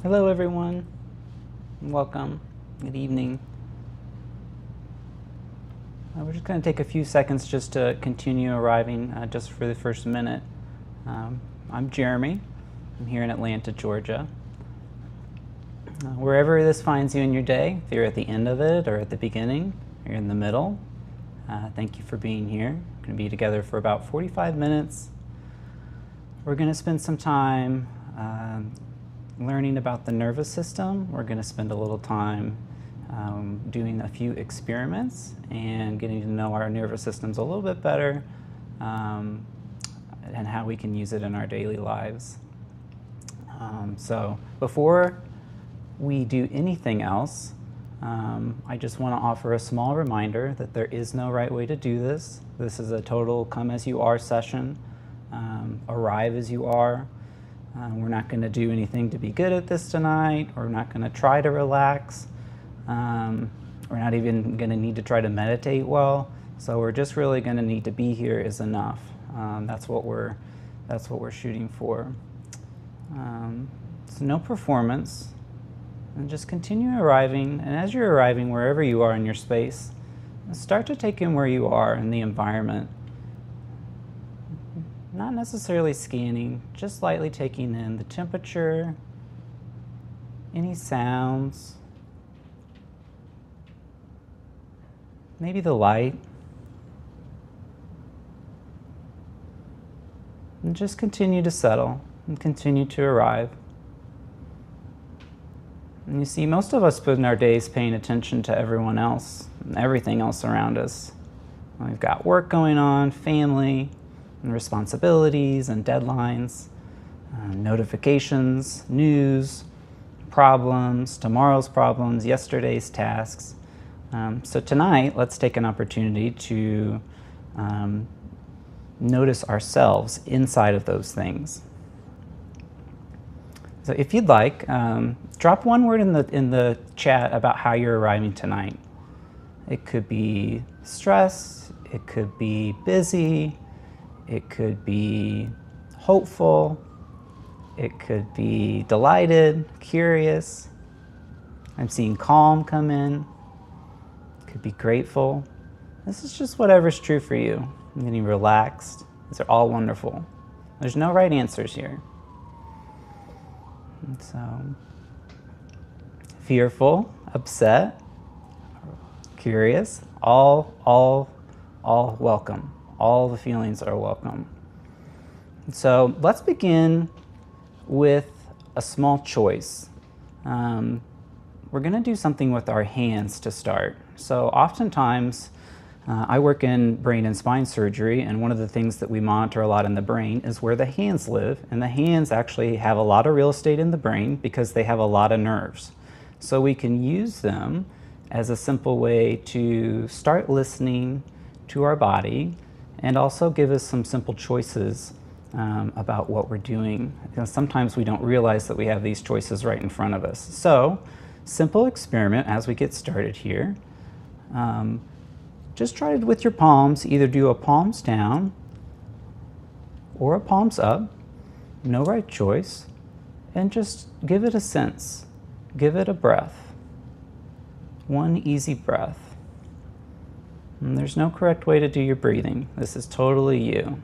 Hello everyone, welcome, good evening. We're just going to take a few seconds just to continue arriving just for the first minute. I'm Jeremy, I'm here in Atlanta, Georgia. Wherever this finds you in your day, if you're at the end of it or at the beginning, or you're in the middle, thank you for being here. We're going to be together for about 45 minutes. We're going to spend some time learning about the nervous system. We're going to spend a little time doing a few experiments and getting to know our nervous systems a little bit better and how we can use it in our daily lives. So before we do anything else, I just want to offer a small reminder that there is no right way to do this. This is a total come as you are session. Arrive as you are. We're not going to do anything to be good at this tonight. We're not going to try to relax. We're not even going to need to try to meditate well. So we're just really going to need to be here is enough. That's what we're shooting for. So no performance, and just continue arriving. And as you're arriving, wherever you are in your space, start to take in where you are in the environment. Not necessarily scanning, just lightly taking in the temperature, any sounds, maybe the light, and just continue to settle and continue to arrive. And you see, most of us spend our days paying attention to everyone else and everything else around us. We've got work going on, family, and responsibilities and deadlines, notifications, news, problems, tomorrow's problems, yesterday's tasks. So tonight, let's take an opportunity to notice ourselves inside of those things. So if you'd like, drop one word in the chat about how you're arriving tonight. It could be stress, it could be busy, it could be hopeful, it could be delighted, curious. I'm seeing calm come in. It could be grateful. This is just whatever's true for you. I'm getting relaxed. These are all wonderful. There's no right answers here. And so, fearful, upset, curious, all welcome. All the feelings are welcome. So let's begin with a small choice. We're going to do something with our hands to start. So oftentimes, I work in brain and spine surgery, and one of the things that we monitor a lot in the brain is where the hands live. And the hands actually have a lot of real estate in the brain because they have a lot of nerves. So we can use them as a simple way to start listening to our body and also give us some simple choices about what we're doing. Because sometimes we don't realize that we have these choices right in front of us. So, simple experiment as we get started here. Just try it with your palms. Either do a palms down or a palms up. No right choice. And just give it a sense. Give it a breath. One easy breath. And there's no correct way to do your breathing. This is totally you.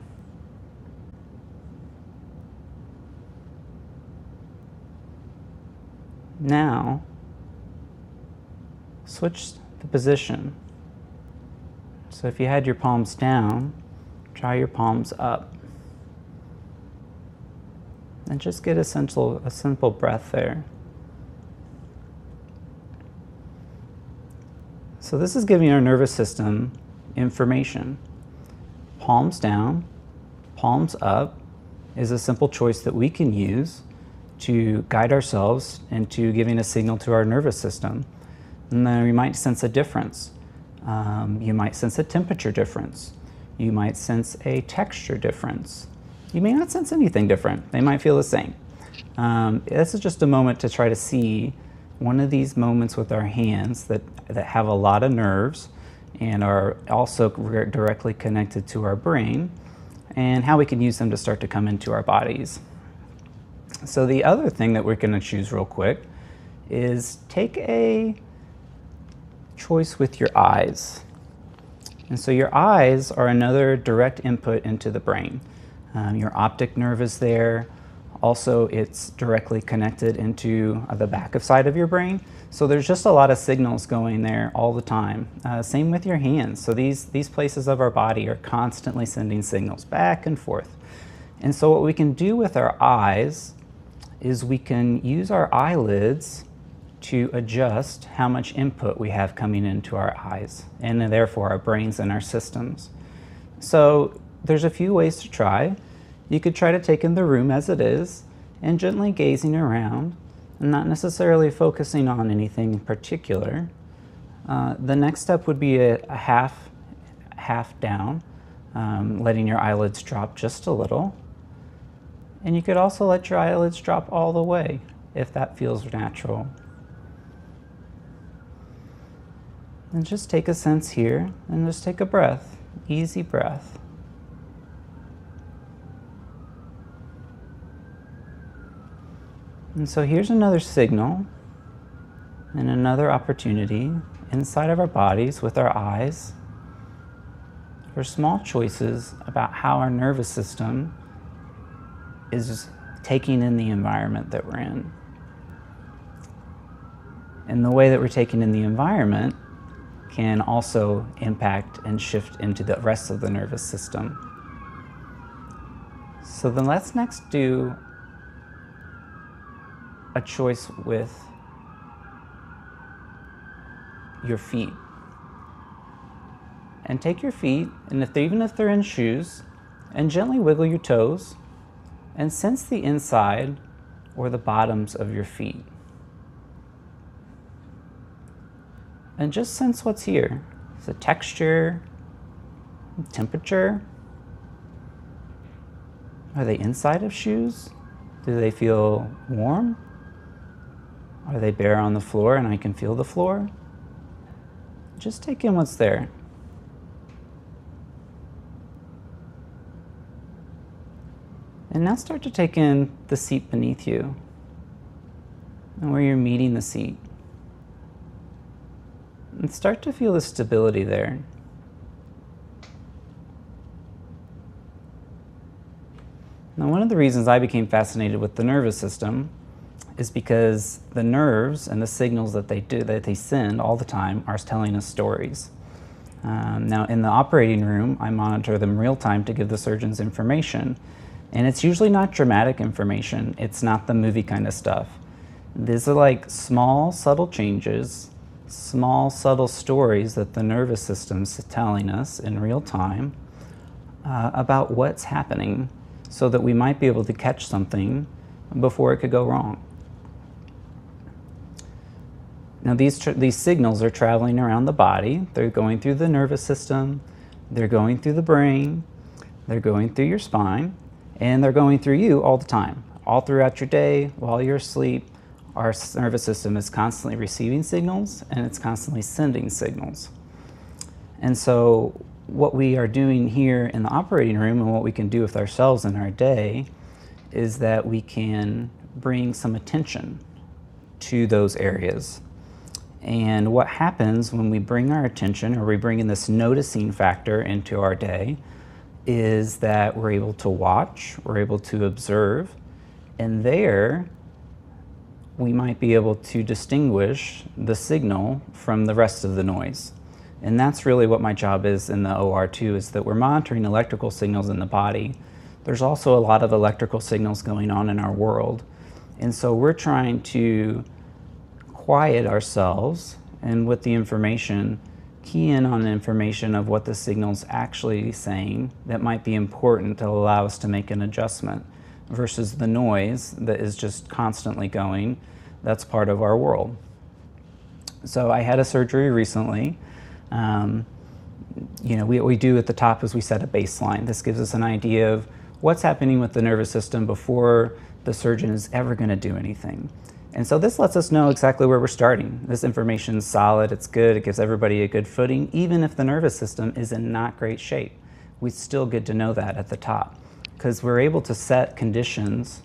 Now, switch the position. So if you had your palms down, try your palms up. And just get a simple breath there. So this is giving our nervous system information. Palms down, palms up is a simple choice that we can use to guide ourselves into giving a signal to our nervous system. And then we might sense a difference. You might sense a temperature difference. You might sense a texture difference. You may not sense anything different. They might feel the same. This is just a moment to try to see one of these moments with our hands that have a lot of nerves and are also directly connected to our brain, and how we can use them to start to come into our bodies. So the other thing that we're going to choose real quick is take a choice with your eyes. And so your eyes are another direct input into the brain. Your optic nerve is there. Also, it's directly connected into the back of side of your brain. So there's just a lot of signals going there all the time. Same with your hands. So these places of our body are constantly sending signals back and forth. And so what we can do with our eyes is we can use our eyelids to adjust how much input we have coming into our eyes, and therefore our brains and our systems. So there's a few ways to try. You could try to take in the room as it is and gently gazing around and not necessarily focusing on anything in particular. The next step would be a half down, letting your eyelids drop just a little. And you could also let your eyelids drop all the way if that feels natural. And just take a sense here and just take a breath, easy breath. And so here's another signal and another opportunity inside of our bodies with our eyes for small choices about how our nervous system is taking in the environment that we're in. And the way that we're taking in the environment can also impact and shift into the rest of the nervous system. So then let's next do a choice with your feet. And take your feet, and even if they're in shoes, and gently wiggle your toes and sense the inside or the bottoms of your feet. And just sense what's here. The texture, temperature. Are they inside of shoes? Do they feel warm? Are they bare on the floor and I can feel the floor? Just take in what's there. And now start to take in the seat beneath you and where you're meeting the seat. And start to feel the stability there. Now, one of the reasons I became fascinated with the nervous system is because the nerves and the signals that they send all the time are telling us stories. Now, in the operating room, I monitor them real time to give the surgeons information. And it's usually not dramatic information. It's not the movie kind of stuff. These are like small, subtle changes, small, subtle stories that the nervous system's telling us in real time about what's happening so that we might be able to catch something before it could go wrong. Now these signals are traveling around the body. They're going through the nervous system, they're going through the brain, they're going through your spine, and they're going through you all the time. All throughout your day, while you're asleep, our nervous system is constantly receiving signals and it's constantly sending signals. And so what we are doing here in the operating room and what we can do with ourselves in our day is that we can bring some attention to those areas. And what happens when we bring our attention, or we bring in this noticing factor into our day, is that we're able to watch, we're able to observe, and there we might be able to distinguish the signal from the rest of the noise. And that's really what my job is in the OR2, is that we're monitoring electrical signals in the body. There's also a lot of electrical signals going on in our world. And so we're trying to quiet ourselves and with the information, key in on the information of what the signal's actually saying that might be important to allow us to make an adjustment versus the noise that is just constantly going. That's part of our world. So I had a surgery recently. What we do at the top is we set a baseline. This gives us an idea of what's happening with the nervous system before the surgeon is ever going to do anything. And so this lets us know exactly where we're starting. This information is solid, it's good, it gives everybody a good footing. Even if the nervous system is in not great shape, it's still good to know that at the top, because we're able to set conditions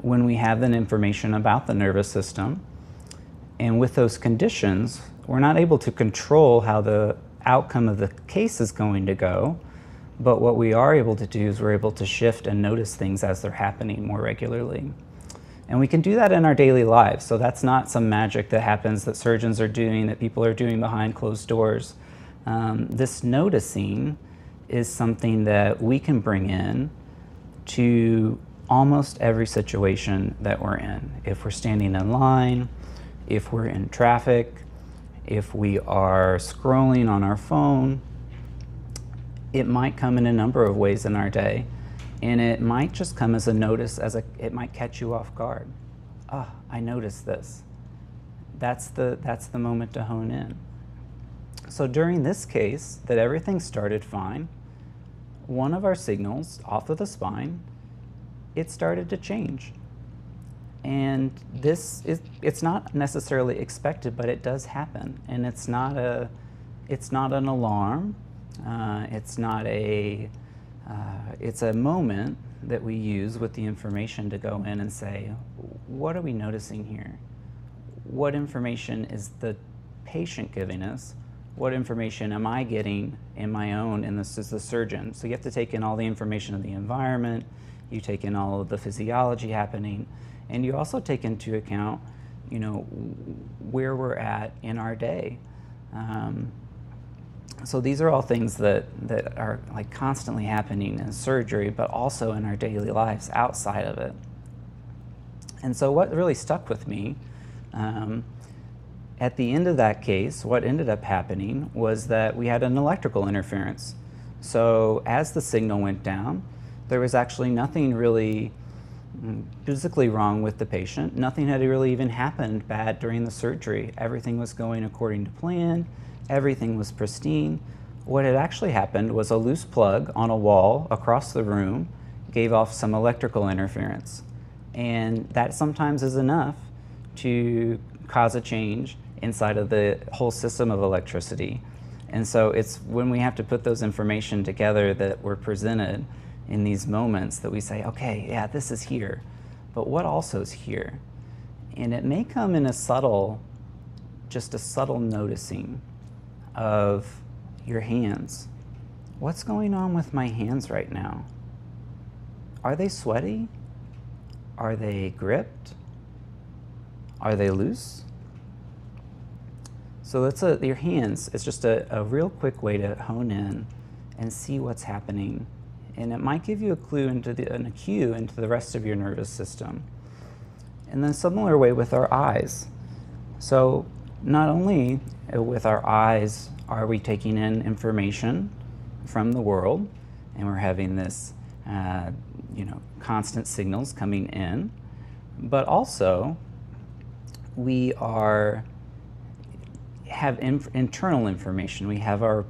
when we have the information about the nervous system. And with those conditions, we're not able to control how the outcome of the case is going to go, but what we are able to do is we're able to shift and notice things as they're happening more regularly. And we can do that in our daily lives. So that's not some magic that happens that surgeons are doing, that people are doing behind closed doors. This noticing is something that we can bring in to almost every situation that we're in. If we're standing in line, if we're in traffic, if we are scrolling on our phone, it might come in a number of ways in our day. And it might just come as a notice, it might catch you off guard. Ah, I noticed this. That's the moment to hone in. So during this case, that everything started fine, one of our signals off of the spine, it started to change. And it's not necessarily expected, but it does happen. And it's not an alarm. It's a moment that we use with the information to go in and say, what are we noticing here? What information is the patient giving us? What information am I getting in my own, and this is the surgeon? So you have to take in all the information of the environment, you take in all of the physiology happening, and you also take into account, where we're at in our day. So these are all things that are like constantly happening in surgery, but also in our daily lives outside of it. And so what really stuck with me, at the end of that case, what ended up happening was that we had an electrical interference. So as the signal went down, there was actually nothing really physically wrong with the patient. Nothing had really even happened bad during the surgery. Everything was going according to plan. Everything was pristine. What had actually happened was a loose plug on a wall across the room gave off some electrical interference. And that sometimes is enough to cause a change inside of the whole system of electricity. And so it's when we have to put those information together that we're presented in these moments that we say, okay, yeah, this is here, but what also is here? And it may come in just a subtle noticing of your hands. What's going on with my hands right now? Are they sweaty? Are they gripped? Are they loose? So your hands, it's just a real quick way to hone in and see what's happening. And it might give you a clue into the rest of your nervous system. And then similar way with our eyes. So not only with our eyes are we taking in information from the world, and we're having this, constant signals coming in, but also we have internal information. We have our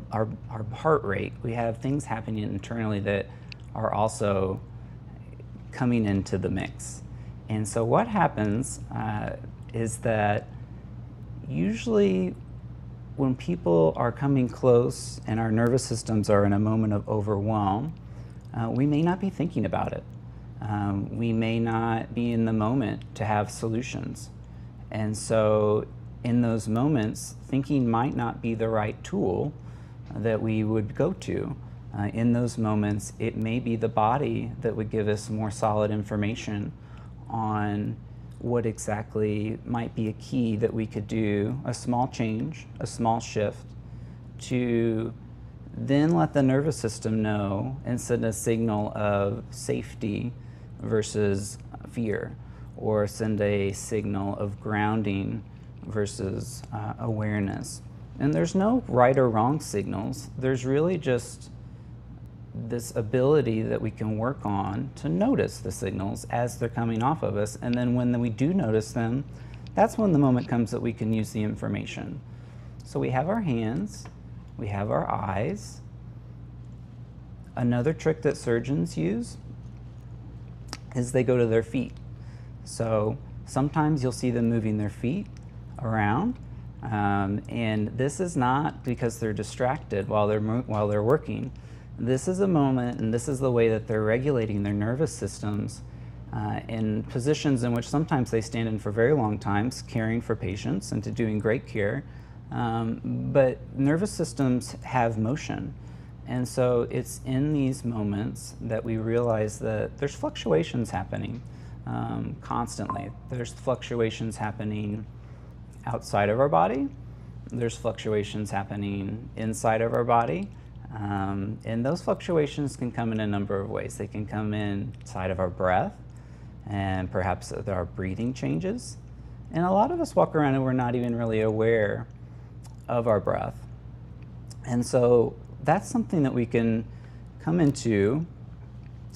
heart rate. We have things happening internally that are also coming into the mix. And so what happens is that usually when people are coming close and our nervous systems are in a moment of overwhelm, we may not be thinking about it. We may not be in the moment to have solutions. And so in those moments, thinking might not be the right tool that we would go to. In those moments, it may be the body that would give us more solid information on what exactly might be a key that we could do, a small change, a small shift, to then let the nervous system know and send a signal of safety versus fear, or send a signal of grounding versus awareness. And there's no right or wrong signals. There's really just this ability that we can work on to notice the signals as they're coming off of us. And then when we do notice them, that's when the moment comes that we can use the information. So we have our hands, we have our eyes. Another trick that surgeons use is they go to their feet. So sometimes you'll see them moving their feet around, and this is not because they're distracted while they're working. This is a moment, and this is the way that they're regulating their nervous systems in positions in which sometimes they stand in for very long times, caring for patients and to doing great care. But nervous systems have motion. And so it's in these moments that we realize that there's fluctuations happening constantly. There's fluctuations happening outside of our body. There's fluctuations happening inside of our body. And those fluctuations can come in a number of ways. They can come inside of our breath, and perhaps our breathing changes. And a lot of us walk around and we're not even really aware of our breath. And so that's something that we can come into,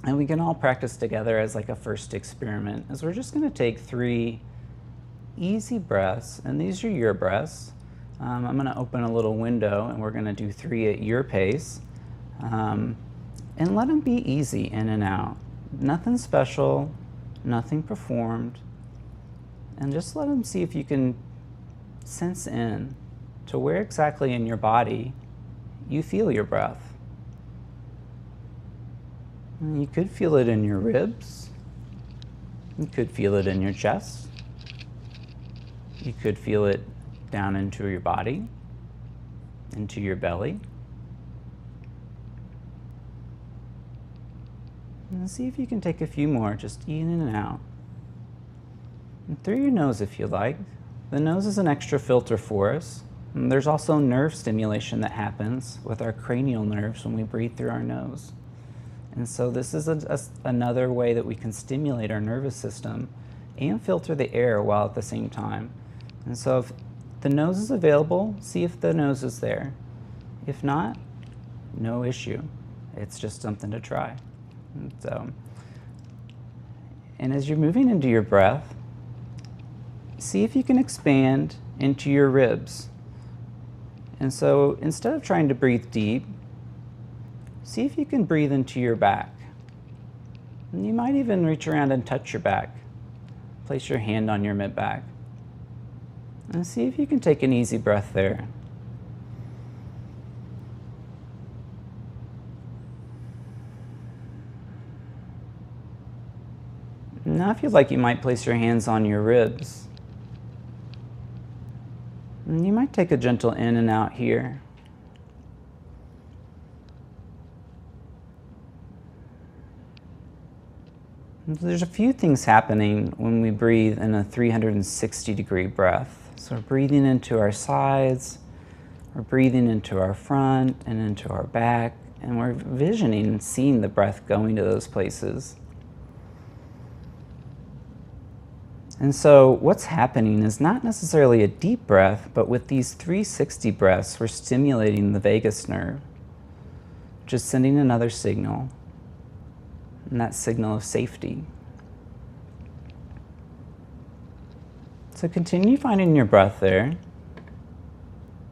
and we can all practice together as like a first experiment, is we're just going to take 3 easy breaths, and these are your breaths. I'm going to open a little window, and we're going to do 3 at your pace, and let them be easy in and out. Nothing special, nothing performed, and just let them see if you can sense in to where exactly in your body you feel your breath. And you could feel it in your ribs. You could feel it in your chest. You could feel it down into your body, into your belly. And see if you can take a few more, just in and out. And through your nose if you like. The nose is an extra filter for us. And there's also nerve stimulation that happens with our cranial nerves when we breathe through our nose. And so this is another way that we can stimulate our nervous system and filter the air while at the same time. And so if the nose is available, see if the nose is there. If not, no issue. It's just something to try. And as you're moving into your breath, see if you can expand into your ribs. And so instead of trying to breathe deep, see if you can breathe into your back. And you might even reach around and touch your back. Place your hand on your mid-back. And see if you can take an easy breath there. Now if you'd like, you might place your hands on your ribs. And you might take a gentle in and out here. And there's a few things happening when we breathe in a 360-degree breath. So we're breathing into our sides, we're breathing into our front and into our back, and we're visioning and seeing the breath going to those places. And so what's happening is not necessarily a deep breath, but with these 360 breaths, we're stimulating the vagus nerve, just sending another signal, and that signal of safety. So continue finding your breath there.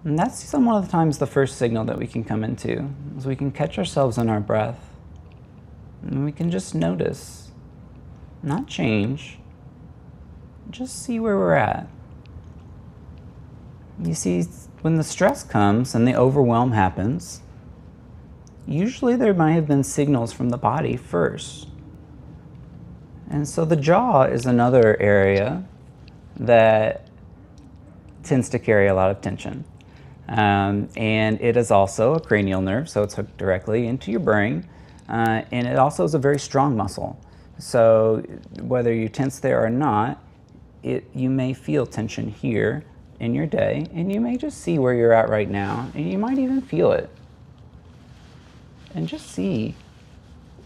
And that's some of the times the first signal that we can come into, is we can catch ourselves in our breath. And we can just notice, not change, just see where we're at. You see, when the stress comes and the overwhelm happens, usually there might have been signals from the body first. And so the jaw is another area that tends to carry a lot of tension. And it is also a cranial nerve, so it's hooked directly into your brain. And it also is a very strong muscle. So whether you tense there or not, you may feel tension here in your day, and you may just see where you're at right now, and you might even feel it. And just see,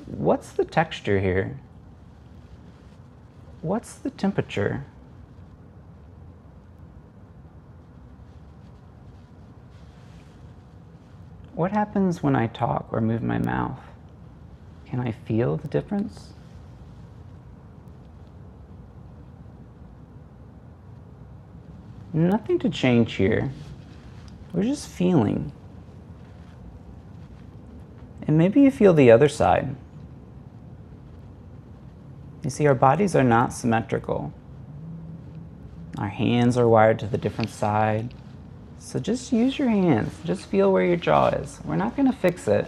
what's the texture here? What's the temperature? What happens when I talk or move my mouth? Can I feel the difference? Nothing to change here. We're just feeling. And maybe you feel the other side. You see, our bodies are not symmetrical. Our hands are wired to the different side. So just use your hands. Just feel where your jaw is. We're not going to fix it.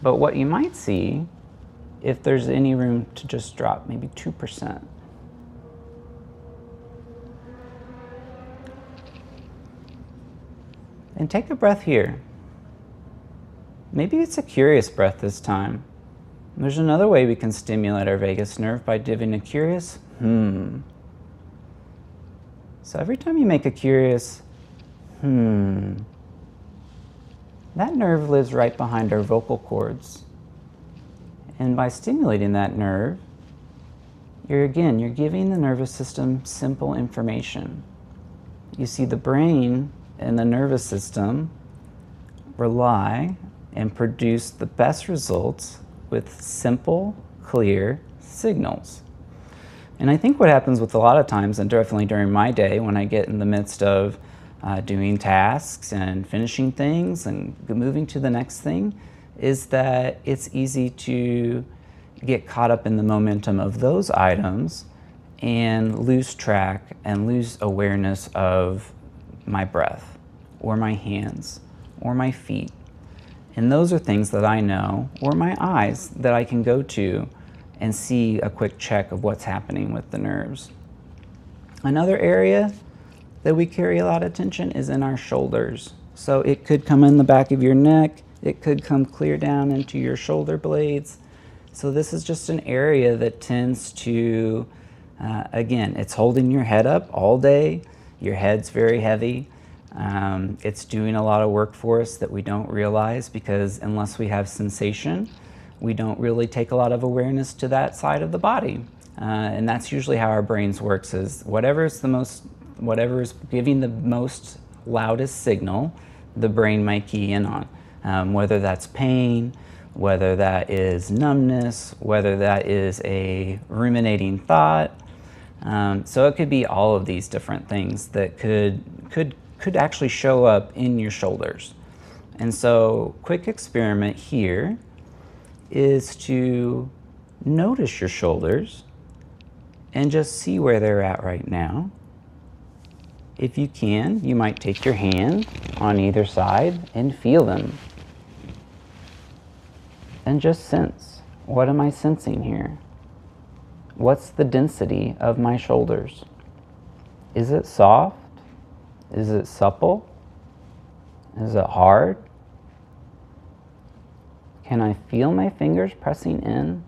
But what you might see if there's any room to just drop maybe 2%. And take a breath here. Maybe it's a curious breath this time. There's another way we can stimulate our vagus nerve by giving a curious So every time you make a curious that nerve lives right behind our vocal cords. And by stimulating that nerve, you're giving the nervous system simple information. You see, the brain and the nervous system rely and produce the best results with simple, clear signals. And I think what happens with a lot of times, and definitely during my day when I get in the midst of doing tasks and finishing things and moving to the next thing, is that it's easy to get caught up in the momentum of those items and lose track and lose awareness of my breath or my hands or my feet. And those are things that I know, or my eyes, that I can go to and see a quick check of what's happening with the nerves. Another area that we carry a lot of tension is in our shoulders. So it could come in the back of your neck, it could come clear down into your shoulder blades. So this is just an area that tends to, again, it's holding your head up all day, your head's very heavy. It's doing a lot of work for us that we don't realize, because unless we have sensation, we don't really take a lot of awareness to that side of the body. And that's usually how our brains works, is whatever is giving the most loudest signal, the brain might key in on. Whether that's pain, whether that is numbness, whether that is a ruminating thought. So it could be all of these different things that could actually show up in your shoulders. And so, quick experiment here is to notice your shoulders and just see where they're at right now. If you can, you might take your hand on either side and feel them. And just sense, what am I sensing here? What's the density of my shoulders? Is it soft? Is it supple? Is it hard? Can I feel my fingers pressing in?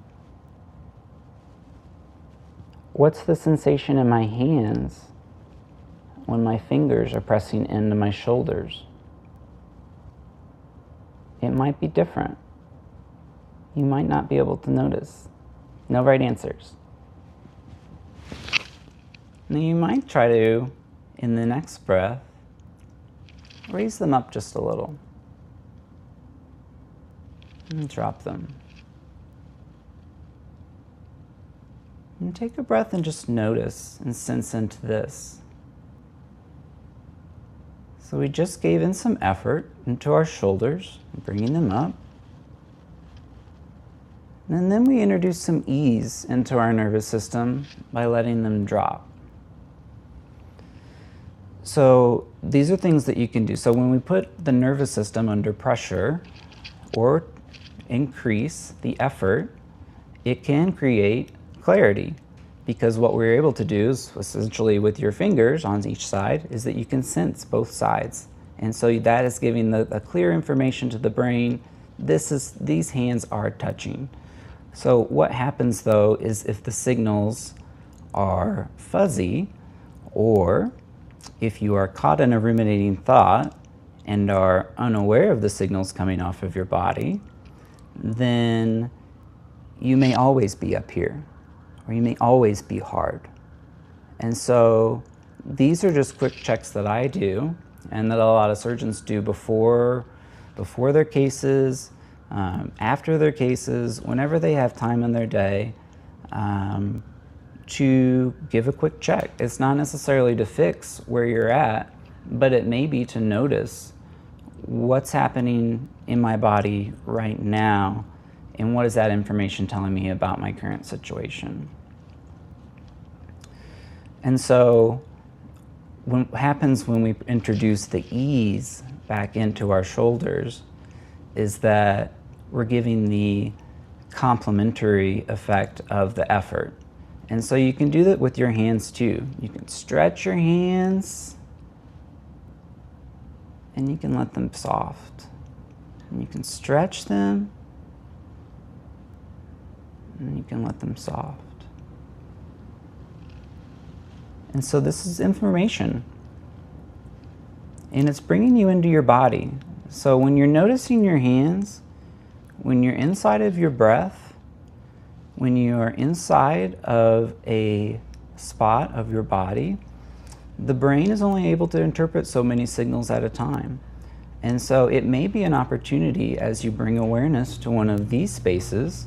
What's the sensation in my hands when my fingers are pressing into my shoulders? It might be different. You might not be able to notice. No right answers. Now you might try to, in the next breath, raise them up just a little and drop them. And take a breath and just notice and sense into this. So we just gave in some effort into our shoulders, bringing them up. And then we introduce some ease into our nervous system by letting them drop. So these are things that you can do. So when we put the nervous system under pressure or increase the effort, it can create clarity, because what we're able to do is essentially with your fingers on each side is that you can sense both sides. And so that is giving the clear information to the brain, these hands are touching. So what happens though is if the signals are fuzzy, or if you are caught in a ruminating thought and are unaware of the signals coming off of your body, then you may always be up here, or you may always be hard. And so these are just quick checks that I do and that a lot of surgeons do before their cases, after their cases, whenever they have time in their day, to give a quick check. It's not necessarily to fix where you're at, but it may be to notice what's happening in my body right now, and what is that information telling me about my current situation. And so what happens when we introduce the ease back into our shoulders is that we're giving the complementary effect of the effort. And so you can do that with your hands too. You can stretch your hands and you can let them soft. And you can stretch them and you can let them soft. And so this is information. And it's bringing you into your body. So when you're noticing your hands, when you're inside of your breath, when you are inside of a spot of your body, the brain is only able to interpret so many signals at a time. And so it may be an opportunity as you bring awareness to one of these spaces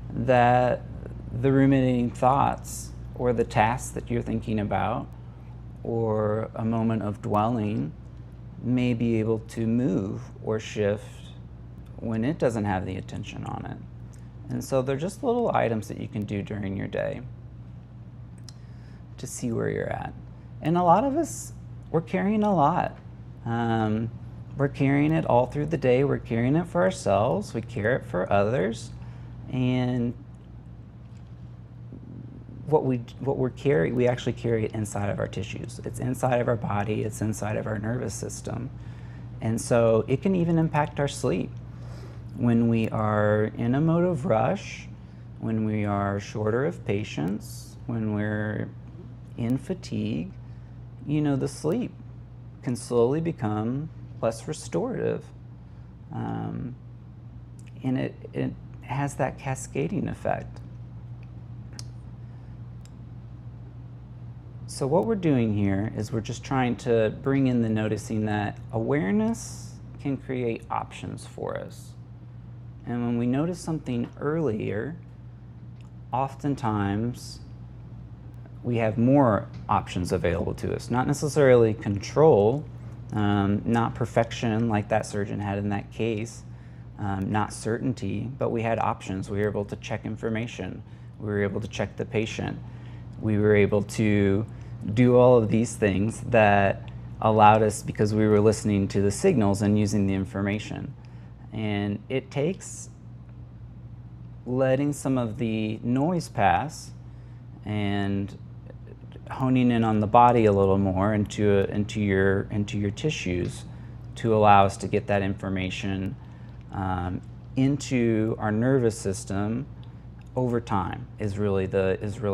that the ruminating thoughts or the tasks that you're thinking about or a moment of dwelling may be able to move or shift when it doesn't have the attention on it. And so they're just little items that you can do during your day to see where you're at. And a lot of us, we're carrying a lot. We're carrying it all through the day. We're carrying it for ourselves. We carry it for others. And we actually carry it inside of our tissues. It's inside of our body. It's inside of our nervous system. And so it can even impact our sleep. When we are in a mode of rush, when we are shorter of patience, when we're in fatigue, the sleep can slowly become less restorative. And it has that cascading effect. So what we're doing here is we're just trying to bring in the noticing that awareness can create options for us. And when we notice something earlier, oftentimes we have more options available to us. Not necessarily control, not perfection like that surgeon had in that case, not certainty, but we had options. We were able to check information. We were able to check the patient. We were able to do all of these things that allowed us, because we were listening to the signals and using the information. And it takes letting some of the noise pass and honing in on the body a little more into your tissues to allow us to get that information into our nervous system over time is really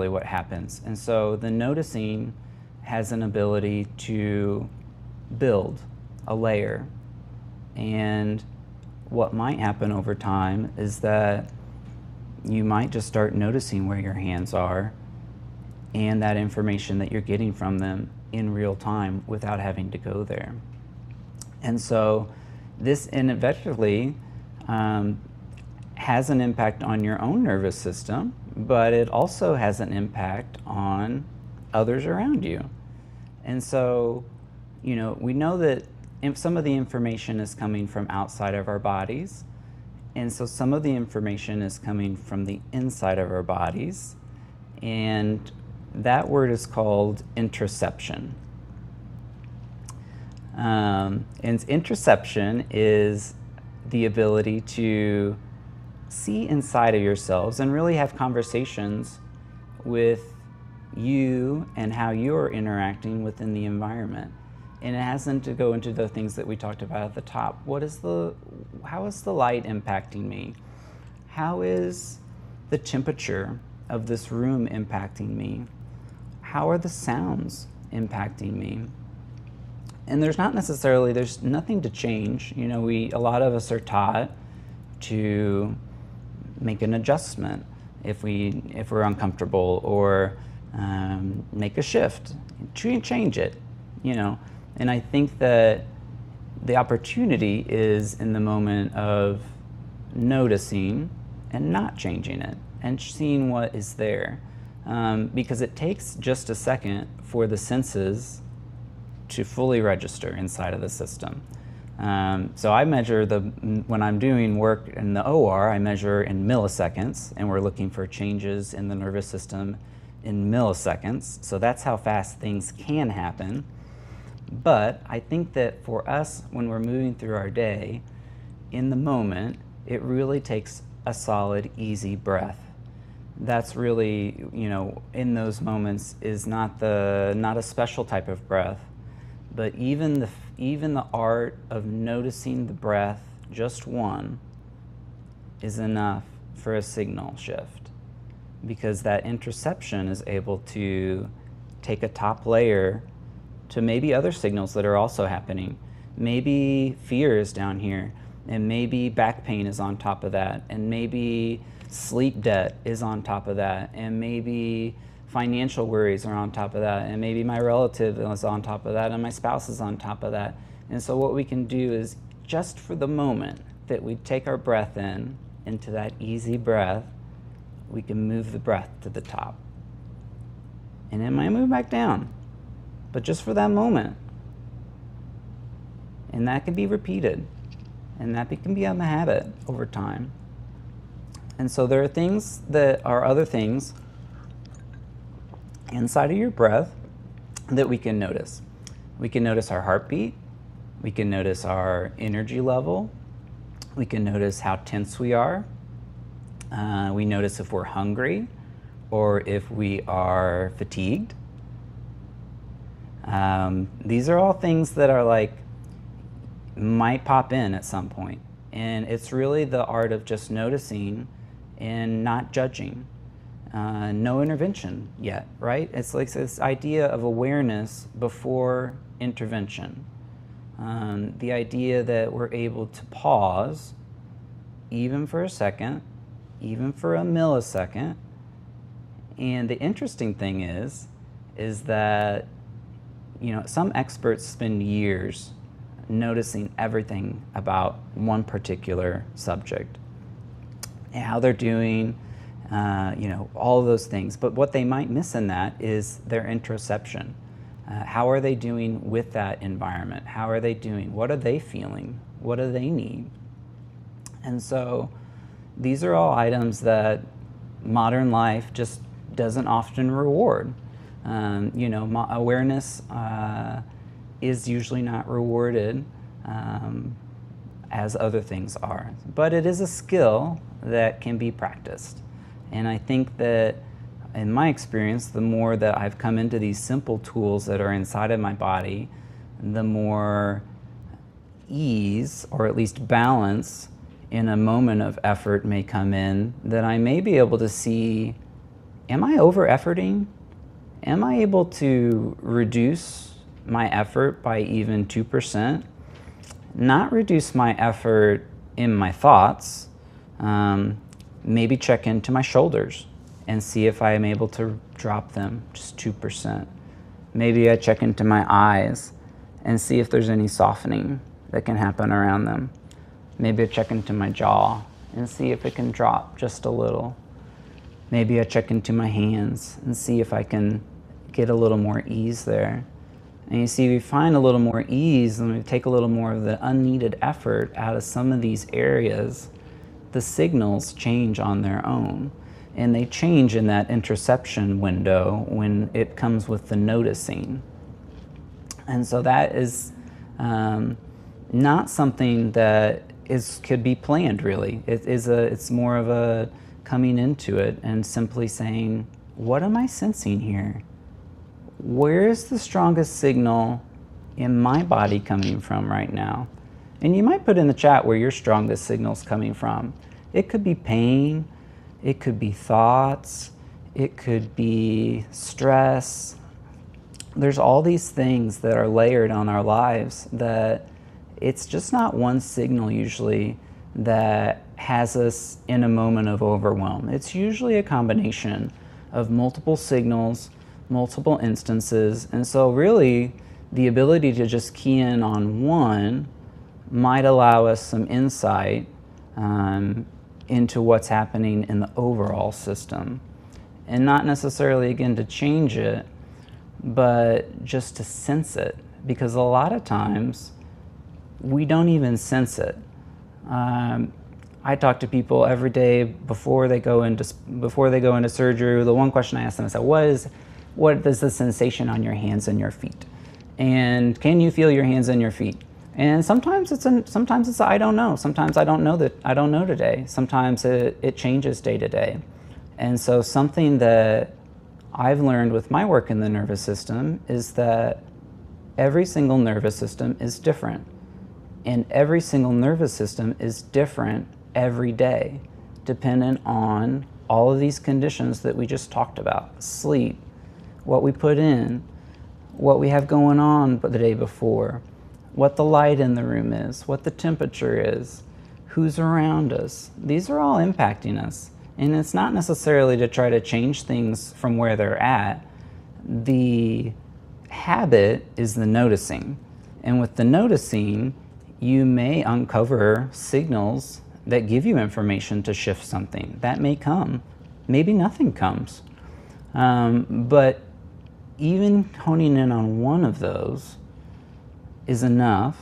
what happens. And so the noticing has an ability to build a layer. And what might happen over time is that you might just start noticing where your hands are and that information that you're getting from them in real time without having to go there. And so this inevitably has an impact on your own nervous system, but it also has an impact on others around you. And so, we know that some of the information is coming from outside of our bodies, and so some of the information is coming from the inside of our bodies, and that word is called interoception. And interoception is the ability to see inside of yourselves and really have conversations with you and how you're interacting within the environment. And it hasn't to go into the things that we talked about at the top. How is the light impacting me? How is the temperature of this room impacting me? How are the sounds impacting me? And there's nothing to change. A lot of us are taught to make an adjustment if we're uncomfortable, or make a shift, change it, And I think that the opportunity is in the moment of noticing and not changing it and seeing what is there, because it takes just a second for the senses to fully register inside of the system. So I measure when I'm doing work in the OR, I measure in milliseconds, and we're looking for changes in the nervous system in milliseconds. So that's how fast things can happen. But I think that for us, when we're moving through our day, in the moment, it really takes a solid, easy breath. That's really, in those moments is not a special type of breath, but even the art of noticing the breath, just one, is enough for a signal shift, because that interoception is able to take a top layer to maybe other signals that are also happening. Maybe fear is down here, and maybe back pain is on top of that, and maybe sleep debt is on top of that, and maybe financial worries are on top of that, and maybe my relative is on top of that, and my spouse is on top of that. And so what we can do is, just for the moment that we take our breath into that easy breath, we can move the breath to the top. And it might move back down, but just for that moment. And that can be repeated, and that can become a habit over time. And so there are things that are other things inside of your breath that we can notice. We can notice our heartbeat. We can notice our energy level. We can notice how tense we are. We notice if we're hungry or if we are fatigued. These are all things that are might pop in at some point. And it's really the art of just noticing and not judging. No intervention yet, right? It's like this idea of awareness before intervention. The idea that we're able to pause, even for a second, even for a millisecond. And the interesting thing is that, some experts spend years noticing everything about one particular subject, how they're doing, all of those things. But what they might miss in that is their interoception. How are they doing with that environment? How are they doing? What are they feeling? What do they need? And so these are all items that modern life just doesn't often reward. Awareness is usually not rewarded as other things are. But it is a skill that can be practiced. And I think that in my experience, the more that I've come into these simple tools that are inside of my body, the more ease, or at least balance, in a moment of effort may come in, that I may be able to see, am I over-efforting? Am I able to reduce my effort by even 2%? Not reduce my effort in my thoughts, maybe check into my shoulders and see if I am able to drop them just 2%. Maybe I check into my eyes and see if there's any softening that can happen around them. Maybe I check into my jaw and see if it can drop just a little. Maybe I check into my hands and see if I can get a little more ease there. And you see, we find a little more ease and we take a little more of the unneeded effort out of some of these areas, the signals change on their own. And they change in that interoception window when it comes with the noticing. And so that is not something that could be planned, really. It's more of a coming into it and simply saying, what am I sensing here? Where is the strongest signal in my body coming from right now? And you might put in the chat where your strongest signal's coming from. It could be pain, it could be thoughts, it could be stress. There's all these things that are layered on our lives that it's just not one signal usually that has us in a moment of overwhelm. It's usually a combination of multiple signals, multiple instances, and so really the ability to just key in on one might allow us some insight into what's happening in the overall system. And not necessarily, again, to change it, but just to sense it. Because a lot of times, we don't even sense it. I talk to people every day before they go into surgery. The one question I ask them is, what is the sensation on your hands and your feet? And can you feel your hands and your feet? And sometimes it's I don't know. Sometimes I don't know that I don't know today. Sometimes it changes day to day. And so something that I've learned with my work in the nervous system is that every single nervous system is different. And every single nervous system is different every day, dependent on all of these conditions that we just talked about: sleep, what we put in, what we have going on the day before, what the light in the room is, what the temperature is, who's around us. These are all impacting us. And it's not necessarily to try to change things from where they're at. The habit is the noticing. And with the noticing, you may uncover signals that give you information to shift something. That may come. Maybe nothing comes. But even honing in on one of those is enough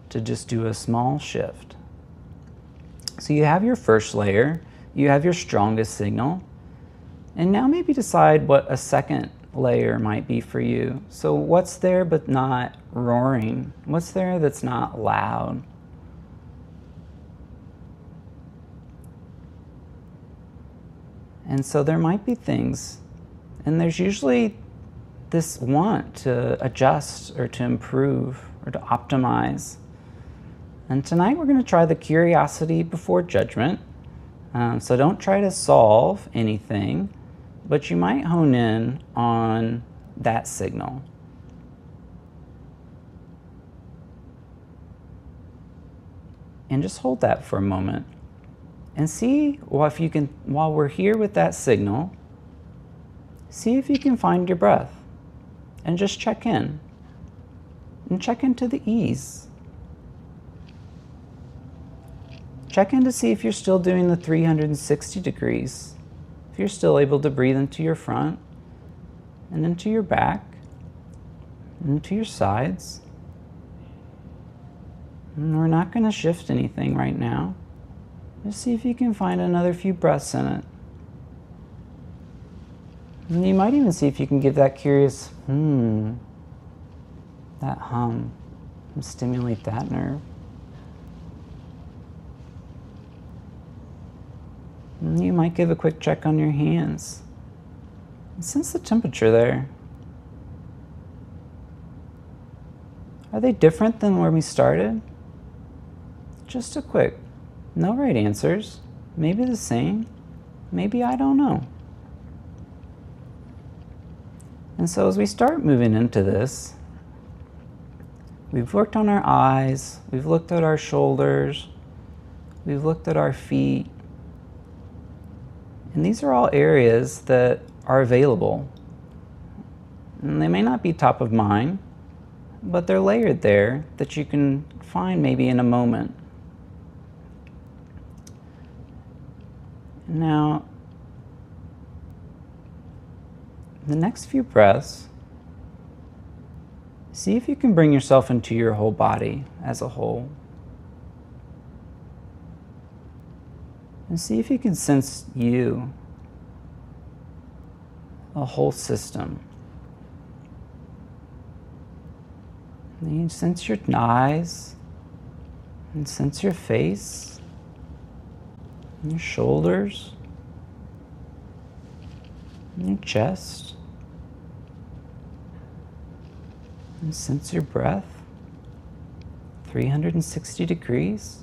to just do a small shift. So you have your first layer, you have your strongest signal, and now maybe decide what a second layer might be for you. So what's there but not roaring? What's there that's not loud? And so there might be things, and there's usually this want to adjust or to improve or to optimize. And tonight we're going to try the curiosity before judgment. So don't try to solve anything, but you might hone in on that signal. And just hold that for a moment and see, well, if you can, while we're here with that signal, see if you can find your breath and just check in and check into the ease. Check in to see if you're still doing the 360 degrees, if you're still able to breathe into your front and into your back, and into your sides. And we're not going to shift anything right now. Just see if you can find another few breaths in it. And you might even see if you can give that curious that hum, and stimulate that nerve. And you might give a quick check on your hands. And sense the temperature there. Are they different than where we started? Just a quick, no right answers. Maybe the same, maybe I don't know. And so as we start moving into this, we've worked on our eyes, we've looked at our shoulders, we've looked at our feet. And these are all areas that are available. And they may not be top of mind, but they're layered there that you can find maybe in a moment. Now, the next few breaths, see if you can bring yourself into your whole body as a whole. And see if you can sense you, a whole system. And you sense your eyes, and sense your face, and your shoulders, and your chest. And sense your breath, 360 degrees.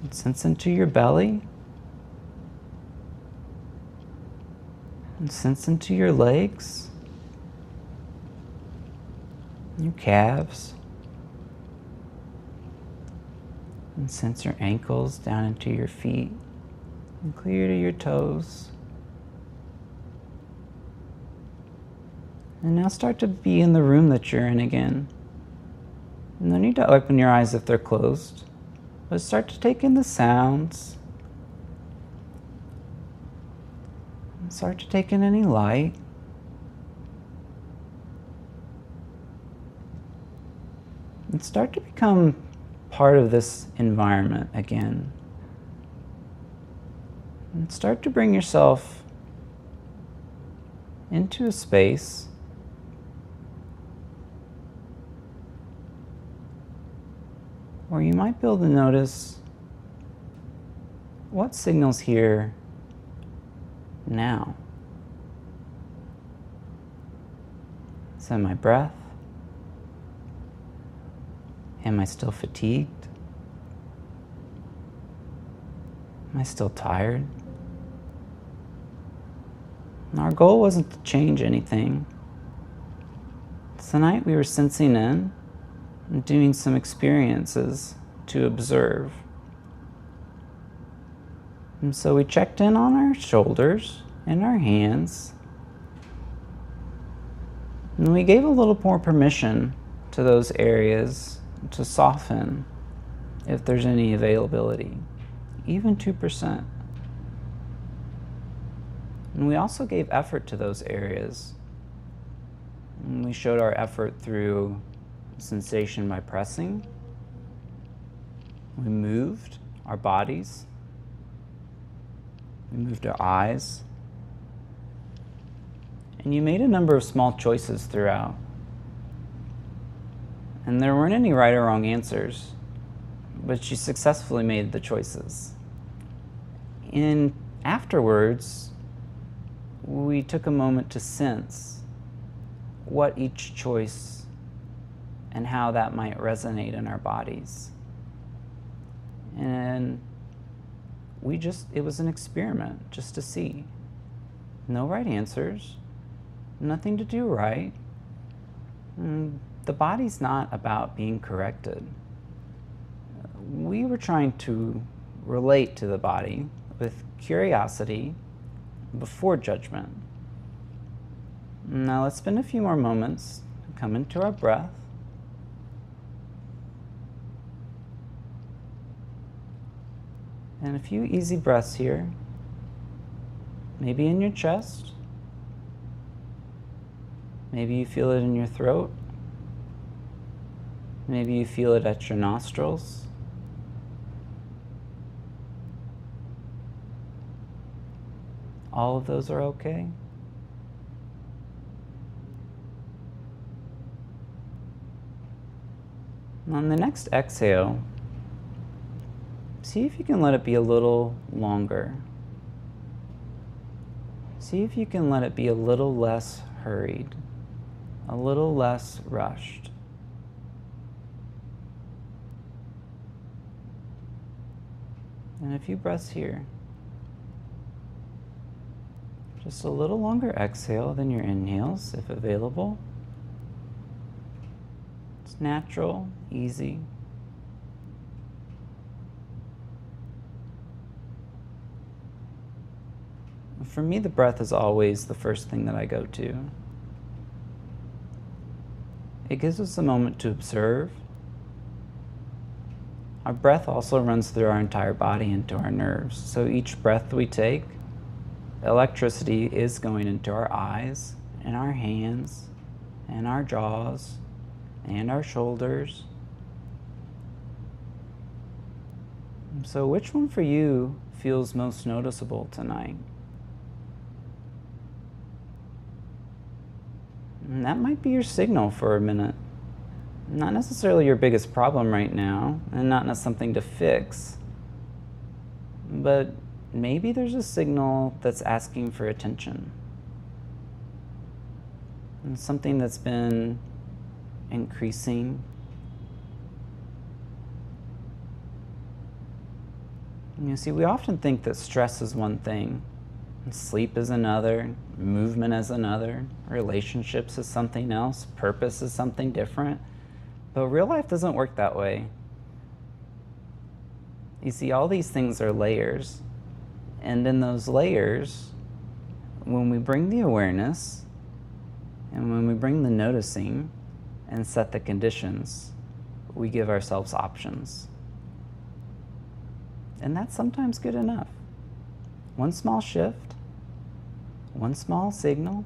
And sense into your belly. And sense into your legs, your calves. And sense your ankles down into your feet and clear to your toes. And now start to be in the room that you're in again. No need to open your eyes if they're closed, but start to take in the sounds. And start to take in any light. And start to become part of this environment again. And start to bring yourself into a space Or you might be able to notice what signals here now. Is that my breath? Am I still fatigued? Am I still tired? Our goal wasn't to change anything. Tonight we were sensing in and doing some experiences to observe. And so we checked in on our shoulders and our hands. And we gave a little more permission to those areas to soften if there's any availability, even 2%. And we also gave effort to those areas. And we showed our effort through sensation by pressing. We moved our bodies. We moved our eyes. And you made a number of small choices throughout. And there weren't any right or wrong answers, but you successfully made the choices. And afterwards, we took a moment to sense what each choice and how that might resonate in our bodies. And it was an experiment just to see. No right answers, nothing to do right. The body's not about being corrected. We were trying to relate to the body with curiosity before judgment. Now let's spend a few more moments to come into our breath. And a few easy breaths here. Maybe in your chest. Maybe you feel it in your throat. Maybe you feel it at your nostrils. All of those are okay. On the next exhale, see if you can let it be a little longer. See if you can let it be a little less hurried, a little less rushed. And a few breaths here. Just a little longer exhale than your inhales, if available. It's natural, easy. For me, the breath is always the first thing that I go to. It gives us a moment to observe. Our breath also runs through our entire body into our nerves. So each breath we take, electricity is going into our eyes and our hands and our jaws and our shoulders. So which one for you feels most noticeable tonight? And that might be your signal for a minute. Not necessarily your biggest problem right now, and not something to fix, but maybe there's a signal that's asking for attention. And something that's been increasing. You see, we often think that stress is one thing, and sleep is another, movement is another, relationships is something else, purpose is something different. But real life doesn't work that way. You see, all these things are layers. And in those layers, when we bring the awareness and when we bring the noticing and set the conditions, we give ourselves options. And that's sometimes good enough. One small shift, one small signal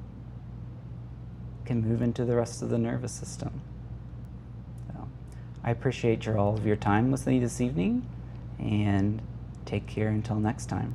can move into the rest of the nervous system. I appreciate all of your time with me this evening, and take care until next time.